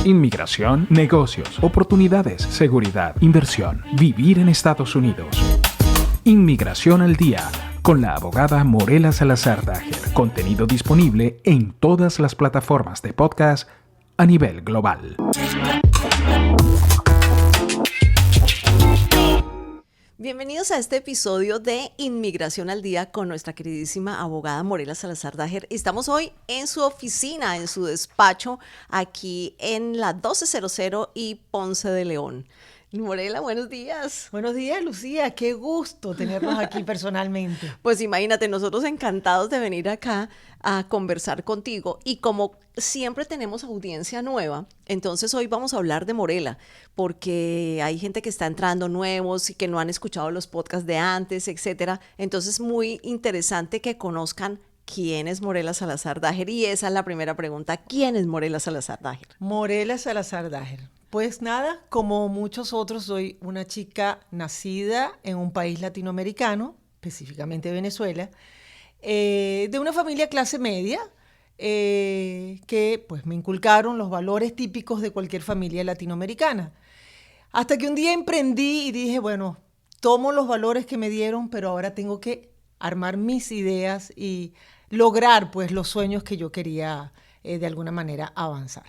Inmigración, negocios, oportunidades, seguridad, inversión, vivir en Estados Unidos. Inmigración al Día, con la abogada Morela Salazar Daher. Contenido disponible en todas las plataformas de podcast a nivel global. Bienvenidos a este episodio de Inmigración al Día con nuestra queridísima abogada Morela Salazar Daher. Estamos hoy en su oficina, en su despacho, aquí en la 1200 y Ponce de León. Morela, buenos días. Buenos días, Lucía. Qué gusto tenernos aquí personalmente. Pues imagínate, nosotros encantados de venir acá a conversar contigo. Y como siempre tenemos audiencia nueva, entonces hoy vamos a hablar de Morela, porque hay gente que está entrando nuevos y que no han escuchado los podcasts de antes, etcétera. Entonces, muy interesante que conozcan quién es Morela Salazar Daher. Y esa es la primera pregunta. ¿Quién es Morela Salazar Daher? Morela Salazar Daher. Pues nada, como muchos otros, soy una chica nacida en un país latinoamericano, específicamente Venezuela, de una familia clase media, que pues me inculcaron los valores típicos de cualquier familia latinoamericana. Hasta que un día emprendí y dije, bueno, tomo los valores que me dieron, pero ahora tengo que armar mis ideas y lograr pues los sueños que yo quería de alguna manera avanzar.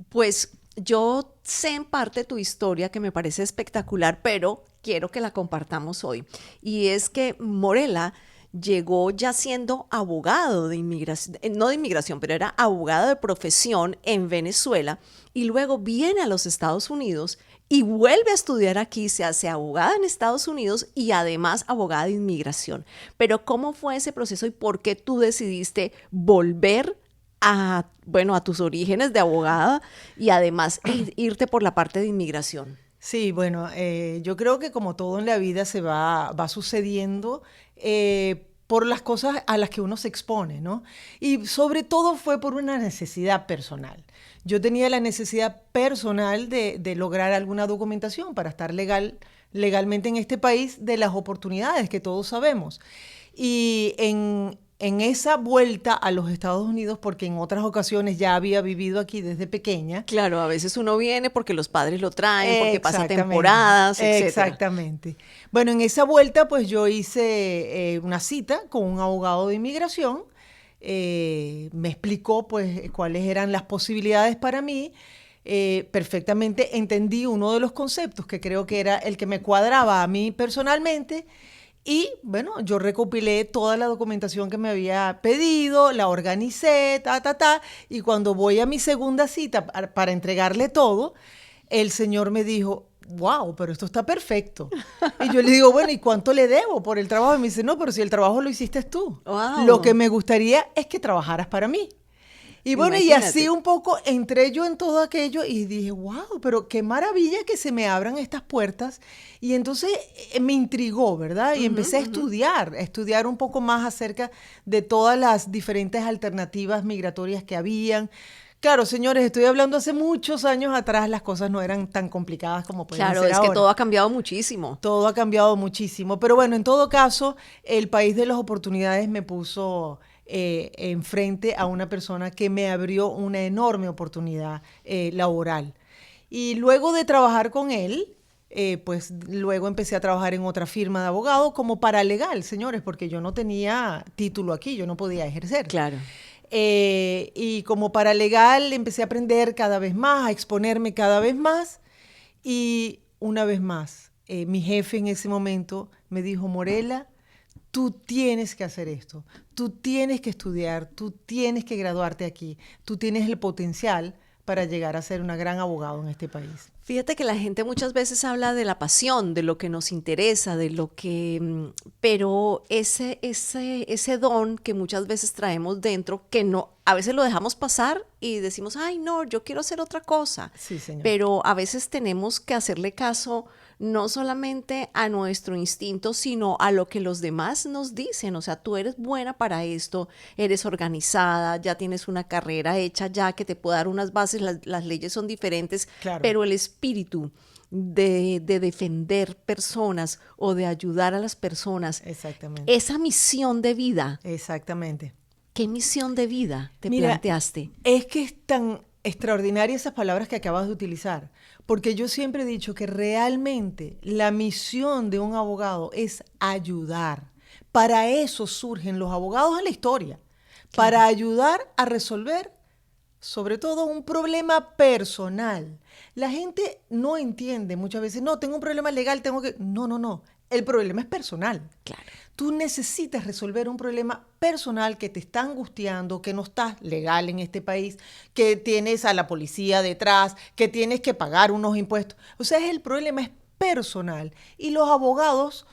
Pues yo sé en parte tu historia, que me parece espectacular, pero quiero que la compartamos hoy. Y es que Morela llegó ya siendo abogado de inmigración, no de inmigración, pero era abogado de profesión en Venezuela, y luego viene a los Estados Unidos y vuelve a estudiar aquí, se hace abogada en Estados Unidos y además abogada de inmigración. Pero ¿cómo fue ese proceso y por qué tú decidiste volver a tus orígenes de abogada y además irte por la parte de inmigración? Sí, bueno, yo creo que como todo en la vida se va sucediendo por las cosas a las que uno se expone, ¿no? Y sobre todo fue por una necesidad personal. Yo tenía la necesidad personal de lograr alguna documentación para estar legalmente en este país, de las oportunidades que todos sabemos. Y en esa vuelta a los Estados Unidos, porque en otras ocasiones ya había vivido aquí desde pequeña. Claro, a veces uno viene porque los padres lo traen, porque pasa temporadas, etc. Exactamente. Bueno, en esa vuelta pues yo hice una cita con un abogado de inmigración. Me explicó pues cuáles eran las posibilidades para mí. Perfectamente entendí uno de los conceptos que creo que era el que me cuadraba a mí personalmente. Y bueno, yo recopilé toda la documentación que me había pedido, la organicé, y cuando voy a mi segunda cita para entregarle todo, el señor me dijo, wow, pero esto está perfecto. Y yo le digo, bueno, ¿y cuánto le debo por el trabajo? Y me dice, no, pero si el trabajo lo hiciste tú. Wow. Lo que me gustaría es que trabajaras para mí. Y bueno, imagínate. Y así un poco entré yo en todo aquello y dije, wow, pero qué maravilla que se me abran estas puertas. Y entonces me intrigó, ¿verdad? Y empecé a estudiar un poco más acerca de todas las diferentes alternativas migratorias que habían. Claro, señores, estoy hablando hace muchos años atrás, las cosas no eran tan complicadas como pueden ser ahora. Claro, es que todo ha cambiado muchísimo. Todo ha cambiado muchísimo. Pero bueno, en todo caso, el país de las oportunidades me puso enfrente a una persona que me abrió una enorme oportunidad laboral. Y luego de trabajar con él, pues luego empecé a trabajar en otra firma de abogado como paralegal, señores, porque yo no tenía título aquí, yo no podía ejercer. Claro. Y como paralegal empecé a aprender cada vez más, a exponerme cada vez más. Y una vez más, mi jefe en ese momento me dijo, Morela, tú tienes que hacer esto, tú tienes que estudiar, tú tienes que graduarte aquí, tú tienes el potencial para llegar a ser una gran abogado en este país. Fíjate que la gente muchas veces habla de la pasión, de lo que nos interesa, de lo que, pero ese don que muchas veces traemos dentro, que no, a veces lo dejamos pasar y decimos, ay no, yo quiero hacer otra cosa. Sí, señor. Pero a veces tenemos que hacerle caso no solamente a nuestro instinto, sino a lo que los demás nos dicen. O sea, tú eres buena para esto, eres organizada, ya tienes una carrera hecha, ya que te puedo dar unas bases, las leyes son diferentes, claro. Pero el espíritu de defender personas o de ayudar a las personas, exactamente, esa misión de vida. Exactamente. ¿Qué misión de vida te planteaste? Es que es tan extraordinarias esas palabras que acabas de utilizar, porque yo siempre he dicho que realmente la misión de un abogado es ayudar. Para eso surgen los abogados en la historia, para ayudar a resolver sobre todo un problema personal. La gente no entiende muchas veces, no, tengo un problema legal, tengo que... No. El problema es personal. Claro. Tú necesitas resolver un problema personal que te está angustiando, que no estás legal en este país, que tienes a la policía detrás, que tienes que pagar unos impuestos. O sea, el problema es personal. Y los abogados,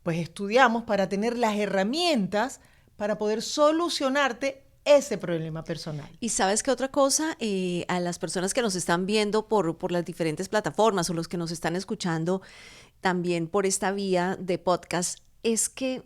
pues estudiamos para tener las herramientas para poder solucionarte ese problema personal. Y sabes qué otra cosa, a las personas que nos están viendo por las diferentes plataformas o los que nos están escuchando también por esta vía de podcast, es que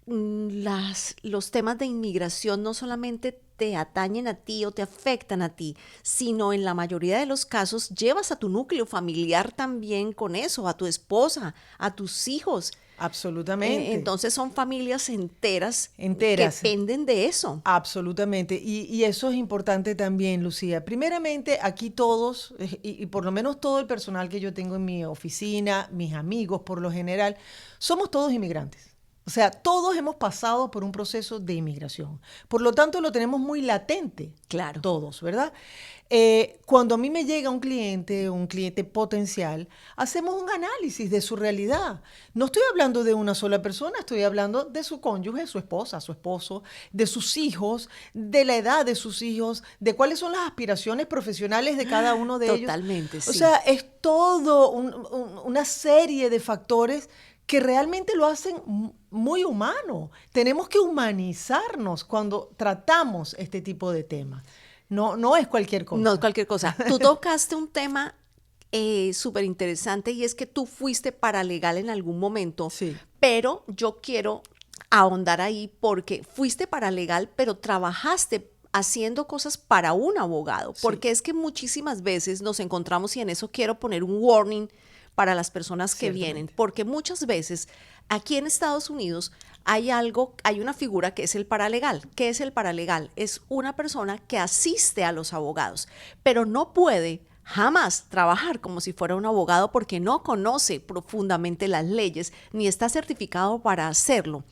los temas de inmigración no solamente te atañen a ti o te afectan a ti, sino en la mayoría de los casos llevas a tu núcleo familiar también con eso, a tu esposa, a tus hijos. Absolutamente. Entonces son familias enteras que dependen de eso. Absolutamente. Y eso es importante también, Lucía. Primeramente, aquí todos, y por lo menos todo el personal que yo tengo en mi oficina, mis amigos por lo general, somos todos inmigrantes. O sea, todos hemos pasado por un proceso de inmigración. Por lo tanto, lo tenemos muy latente. Claro. Todos, ¿verdad? Cuando a mí me llega un cliente potencial, hacemos un análisis de su realidad. No estoy hablando de una sola persona, estoy hablando de su cónyuge, su esposa, su esposo, de sus hijos, de la edad de sus hijos, de cuáles son las aspiraciones profesionales de cada uno de ellos. Totalmente, sí. O sea, es todo una serie de factores que realmente lo hacen muy humano. Tenemos que humanizarnos cuando tratamos este tipo de temas. No es cualquier cosa. No es cualquier cosa. Tú tocaste un tema súper interesante y es que tú fuiste paralegal en algún momento, sí. Pero yo quiero ahondar ahí porque fuiste paralegal, pero trabajaste haciendo cosas para un abogado, porque es que muchísimas veces nos encontramos, y en eso quiero poner un warning para las personas que vienen, porque muchas veces aquí en Estados Unidos hay una figura que es el paralegal. ¿Qué es el paralegal? Es una persona que asiste a los abogados, pero no puede jamás trabajar como si fuera un abogado porque no conoce profundamente las leyes ni está certificado para hacerlo.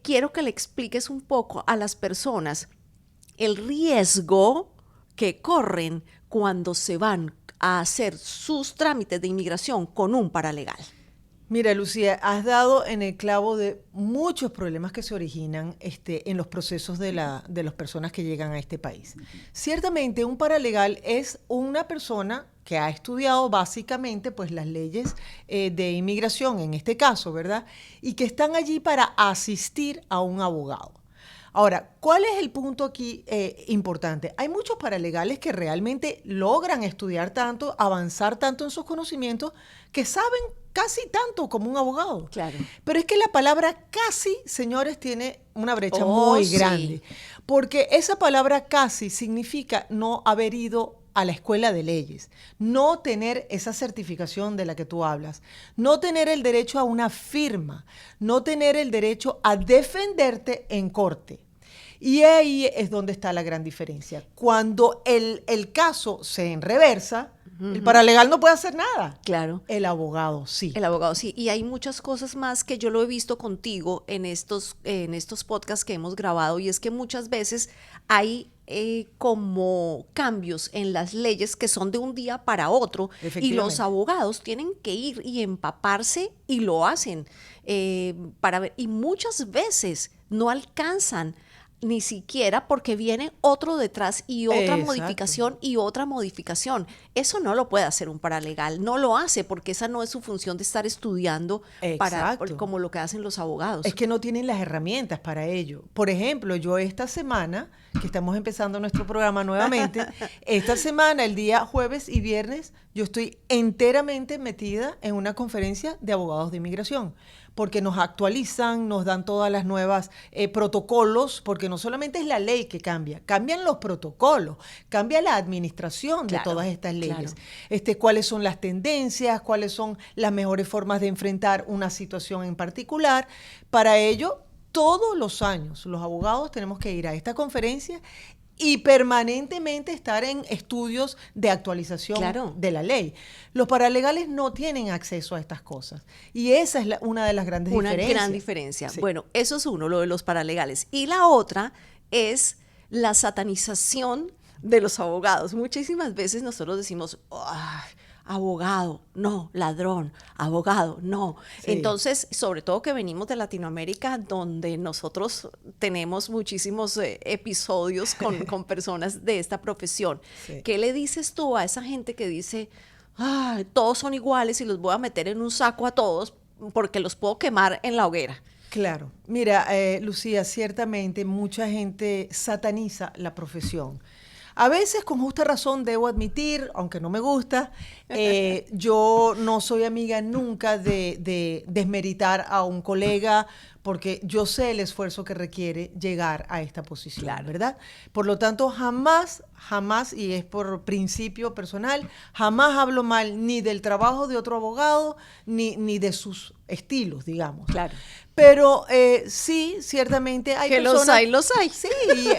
Quiero que le expliques un poco a las personas el riesgo que corren cuando se van a hacer sus trámites de inmigración con un paralegal. Mira, Lucía, has dado en el clavo de muchos problemas que se originan en los procesos de las personas que llegan a este país. Ciertamente, un paralegal es una persona que ha estudiado básicamente pues, las leyes de inmigración, en este caso, ¿verdad? Y que están allí para asistir a un abogado. Ahora, ¿cuál es el punto aquí importante? Hay muchos paralegales que realmente logran estudiar tanto, avanzar tanto en sus conocimientos, que saben casi tanto como un abogado. Claro. Pero es que la palabra casi, señores, tiene una brecha muy grande. Porque esa palabra casi significa no haber ido a la escuela de leyes, no tener esa certificación de la que tú hablas, no tener el derecho a una firma, no tener el derecho a defenderte en corte. Y ahí es donde está la gran diferencia. Cuando el caso se enreversa, el paralegal no puede hacer nada. Claro. El abogado sí. El abogado sí. Y hay muchas cosas más que yo lo he visto contigo en estos podcasts que hemos grabado, y es que muchas veces hay como cambios en las leyes que son de un día para otro, y los abogados tienen que ir y empaparse, y lo hacen para ver, y muchas veces no alcanzan ni siquiera porque viene otro detrás y otra modificación y otra modificación. Eso no lo puede hacer un paralegal, no lo hace porque esa no es su función de estar estudiando como lo que hacen los abogados. Es que no tienen las herramientas para ello. Por ejemplo, yo esta semana, que estamos empezando nuestro programa nuevamente, esta semana, el día jueves y viernes, yo estoy enteramente metida en una conferencia de abogados de inmigración, porque nos actualizan, nos dan todas las nuevas protocolos, porque no solamente es la ley que cambia, cambian los protocolos, cambia la administración de todas estas leyes. Claro. Cuáles son las tendencias, cuáles son las mejores formas de enfrentar una situación en particular. Para ello, todos los años los abogados tenemos que ir a esta conferencia y permanentemente estar en estudios de actualización Claro. de la ley. Los paralegales no tienen acceso a estas cosas. Y esa es una de las grandes Una diferencias. gran diferencia. Sí. Bueno, eso es uno, lo de los paralegales. Y la otra es la satanización de los abogados. Muchísimas veces nosotros decimos, "Ay, abogado, no, ladrón, abogado, no". Sí. Entonces, sobre todo que venimos de Latinoamérica, donde nosotros tenemos muchísimos episodios con personas de esta profesión. Sí. ¿Qué le dices tú a esa gente que dice, "Ay, todos son iguales y los voy a meter en un saco a todos porque los puedo quemar en la hoguera"? Claro. Mira, Lucía, ciertamente mucha gente sataniza la profesión. A veces, con justa razón, debo admitir, aunque no me gusta, yo no soy amiga nunca de desmeritar a un colega, porque yo sé el esfuerzo que requiere llegar a esta posición, Claro. ¿verdad? Por lo tanto, jamás, y es por principio personal, jamás hablo mal ni del trabajo de otro abogado, ni de sus estilos, digamos. Claro. Pero sí, ciertamente hay Que personas... los hay. Sí,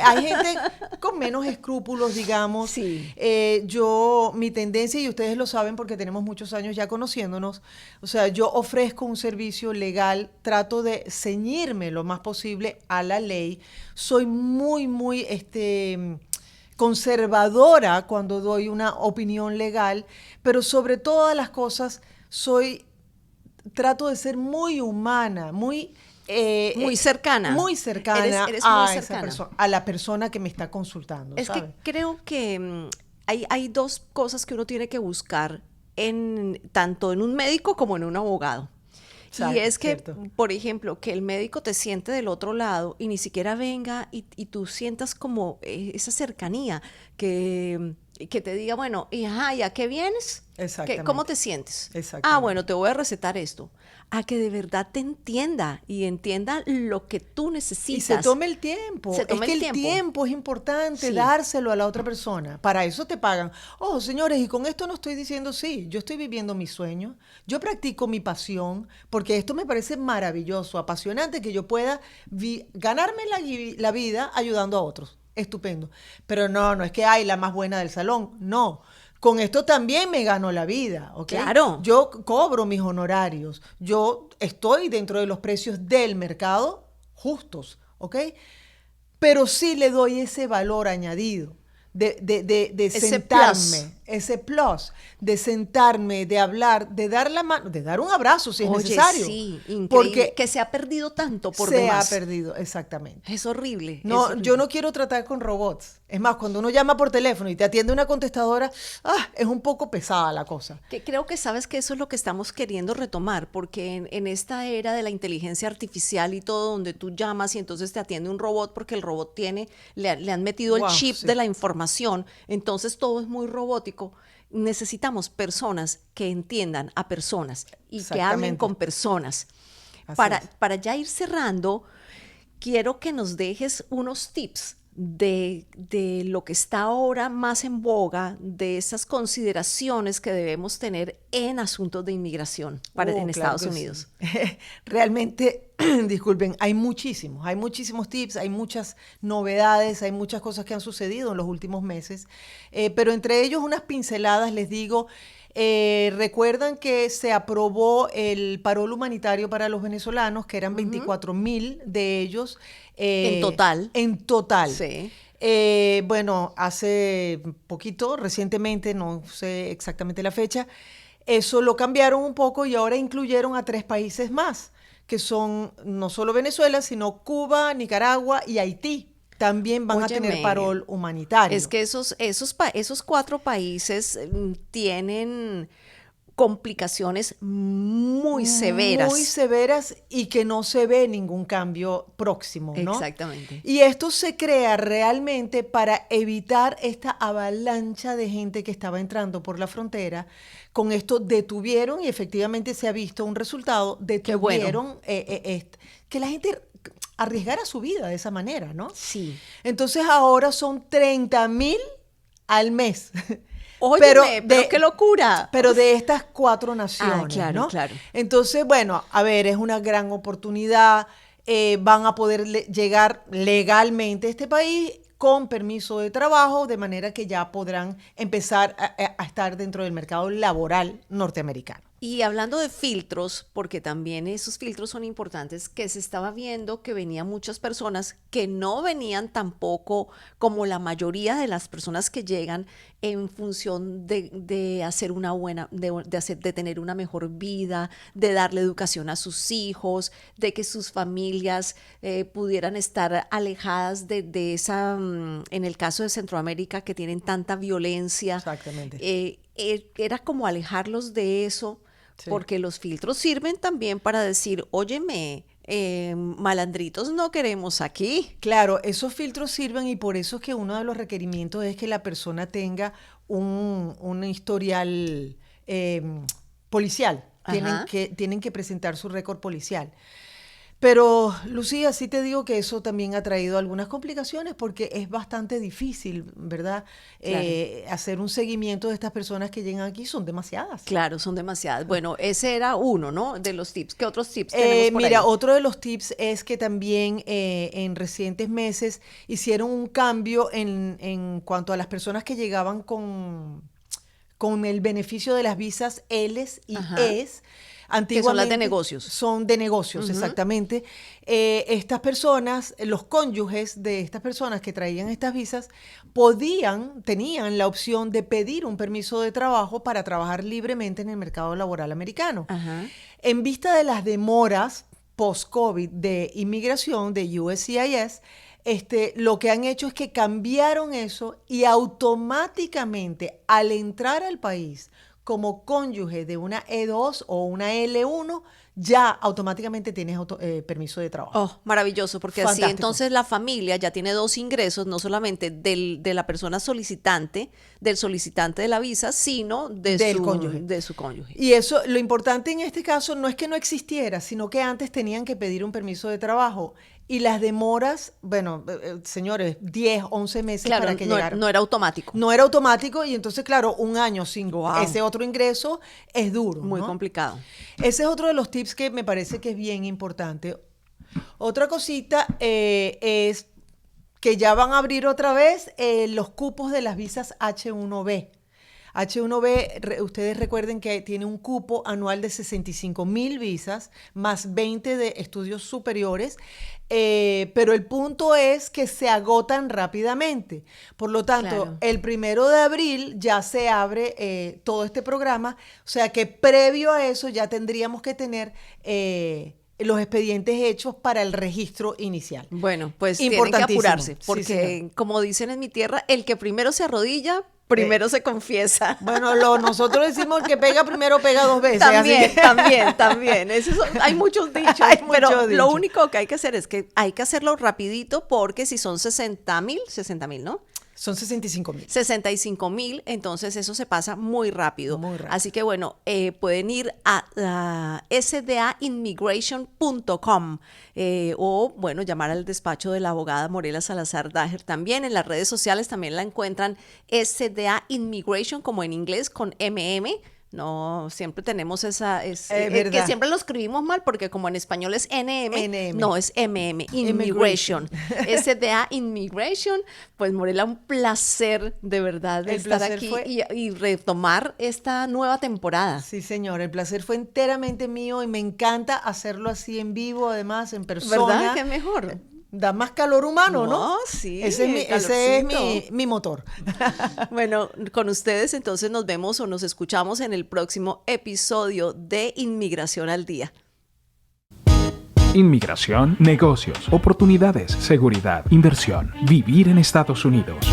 hay gente con menos escrúpulos, digamos. Sí. Mi tendencia, y ustedes lo saben porque tenemos muchos años ya conociéndonos, o sea, yo ofrezco un servicio legal, trato de ceñirme lo más posible a la ley. Soy muy, muy conservadora cuando doy una opinión legal, pero sobre todas las cosas trato de ser muy humana, muy cercana. muy cercana Eres a muy esa cercana. persona, a la persona que me está consultando. Es ¿sabes? que creo que hay dos cosas que uno tiene que buscar tanto en un médico como en un abogado. Exacto, Y es que, cierto. por ejemplo, que el médico te siente del otro lado y ni siquiera venga y tú sientas como esa cercanía, que te diga, bueno, ¿y a qué vienes? Exactamente. ¿Cómo te sientes? Exactamente. Bueno, te voy a recetar esto. A que de verdad te entienda y entienda lo que tú necesitas. Y se tome el tiempo. Se tome es que el el tiempo. tiempo es importante, Sí. dárselo a la otra persona. Para eso te pagan. Oh, señores, y con esto no estoy diciendo sí. Yo estoy viviendo mi sueño. Yo practico mi pasión, porque esto me parece maravilloso, apasionante, que yo pueda ganarme la vida ayudando a otros. Estupendo. Pero no es que hay la más buena del salón. No. Con esto también me gano la vida, ¿ok? Claro. Yo cobro mis honorarios. Yo estoy dentro de los precios del mercado justos, ¿ok? Pero sí le doy ese valor añadido de Ese sentarme, plus. ese plus, de sentarme, de hablar, de dar la mano, de dar un abrazo si es Oye, necesario. sí, increíble. Porque que se ha perdido tanto por se demás. ha perdido, exactamente. Es horrible. No, es horrible. yo no quiero tratar con robots. Es más, cuando uno llama por teléfono y te atiende una contestadora, es un poco pesada la cosa. Que creo que sabes que eso es lo que estamos queriendo retomar, porque en esta era de la inteligencia artificial y todo, donde tú llamas y entonces te atiende un robot porque el robot le han metido Wow, el chip sí. de la información, entonces todo es muy robótico. Necesitamos personas que entiendan a personas y que hablen Exactamente. con personas. Así Para, es. para ya ir cerrando, quiero que nos dejes unos tips de lo que está ahora más en boga, de esas consideraciones que debemos tener en asuntos de inmigración en Claro Estados que Unidos. sí. Realmente, disculpen, hay muchísimos tips, hay muchas novedades, hay muchas cosas que han sucedido en los últimos meses, pero entre ellos unas pinceladas les digo. Recuerdan que se aprobó el parol humanitario para los venezolanos, que eran 24,000 de ellos. En total. En total. Sí. Bueno, hace poquito, recientemente, no sé exactamente la fecha, eso lo cambiaron un poco y ahora incluyeron a 3 países más, que son no solo Venezuela, sino Cuba, Nicaragua y Haití. También van a tener Óyeme, parol humanitario. Es que esos 4 países tienen complicaciones muy severas. Muy severas y que no se ve ningún cambio próximo, ¿no? Exactamente. Y esto se crea realmente para evitar esta avalancha de gente que estaba entrando por la frontera. Con esto detuvieron, y efectivamente se ha visto un resultado, detuvieron que la gente arriesgara su vida de esa manera, ¿no? Sí. Entonces ahora son 30,000 al mes. Óyeme, pero qué locura. Pero de estas 4 naciones, claro, ¿no? claro. Entonces, bueno, a ver, es una gran oportunidad. Van a poder llegar legalmente a este país con permiso de trabajo, de manera que ya podrán empezar a estar dentro del mercado laboral norteamericano. Y hablando de filtros, porque también esos filtros son importantes, que se estaba viendo que venían muchas personas que no venían tampoco como la mayoría de las personas que llegan en función de hacer una buena, de tener una mejor vida, de darle educación a sus hijos, de que sus familias pudieran estar alejadas de esa, en el caso de Centroamérica, que tienen tanta violencia. Exactamente. Era como alejarlos de eso. Sí. Porque los filtros sirven también para decir, óyeme, malandritos no queremos aquí. Claro, esos filtros sirven y por eso es que uno de los requerimientos es que la persona tenga un historial policial. Tienen que presentar su récord policial. Pero, Lucía, sí te digo que eso también ha traído algunas complicaciones porque es bastante difícil, ¿verdad? Claro. Hacer un seguimiento de estas personas que llegan aquí, son demasiadas. Claro, son demasiadas. Bueno, ese era uno, ¿no? De los tips. ¿Qué otros tips tenemos por mira, ahí? Otro de los tips es que también en recientes meses hicieron un cambio en cuanto a las personas que llegaban con el beneficio de las visas Ls y Es. Que son las de negocios. Son de negocios, exactamente. Estas personas, los cónyuges de estas personas que traían estas visas, tenían la opción de pedir un permiso de trabajo para trabajar libremente en el mercado laboral americano. En vista de las demoras post-COVID de inmigración de USCIS, lo que han hecho es que cambiaron eso y automáticamente al entrar al país como cónyuge de una E2 o una L1, ya automáticamente tienes permiso de trabajo. Oh, maravilloso, porque fantástico. Así entonces la familia ya tiene dos ingresos, no solamente de la persona solicitante, del solicitante de la visa, sino de su cónyuge. Y eso, lo importante en este caso no es que no existiera, sino que antes tenían que pedir un permiso de trabajo. Y las demoras, bueno, señores, 10, 11 meses para que llegaran. No era automático. No era automático y entonces, claro, un año sin ese otro ingreso es duro. Muy ¿no? complicado. Ese es otro de los tips que me parece que es bien importante. Otra cosita es que ya van a abrir otra vez los cupos de las visas H1B. H1B, ustedes recuerden que tiene un cupo anual de 65,000 visas, más 20 de estudios superiores, pero el punto es que se agotan rápidamente. Por lo tanto, el 1 de abril ya se abre todo este programa, o sea que previo a eso ya tendríamos que tener los expedientes hechos para el registro inicial. Bueno, pues tienen que apurarse, porque como dicen en mi tierra, el que primero se arrodilla, primero se confiesa. Bueno, nosotros decimos que pega primero, pega dos veces. También. Hay muchos dichos. Pero lo único que hay que hacer es que hay que hacerlo rapidito porque si son 60,000, ¿no? Son 65,000. 65,000, entonces eso se pasa muy rápido. Muy rápido. Así que bueno, pueden ir a sdaimmigration.com o bueno, llamar al despacho de la abogada Morela Salazar Daher también. En las redes sociales también la encuentran SDA Immigration, como en inglés, con MM. No, siempre tenemos que siempre lo escribimos mal porque como en español es NM. No, es Immigration. SDA Immigration. Pues Morela, un placer de verdad de estar aquí y retomar esta nueva temporada. Sí, señor, el placer fue enteramente mío y me encanta hacerlo así en vivo, además en persona. ¿Verdad? Qué mejor. Da más calor humano, ¿no? Sí. Ese es mi motor. Bueno, con ustedes entonces nos vemos o nos escuchamos en el próximo episodio de Inmigración al Día. Inmigración, negocios, oportunidades, seguridad, inversión, vivir en Estados Unidos.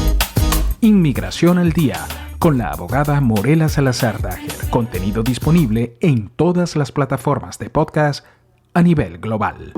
Inmigración al Día, con la abogada Morela Salazar Daher. Contenido disponible en todas las plataformas de podcast a nivel global.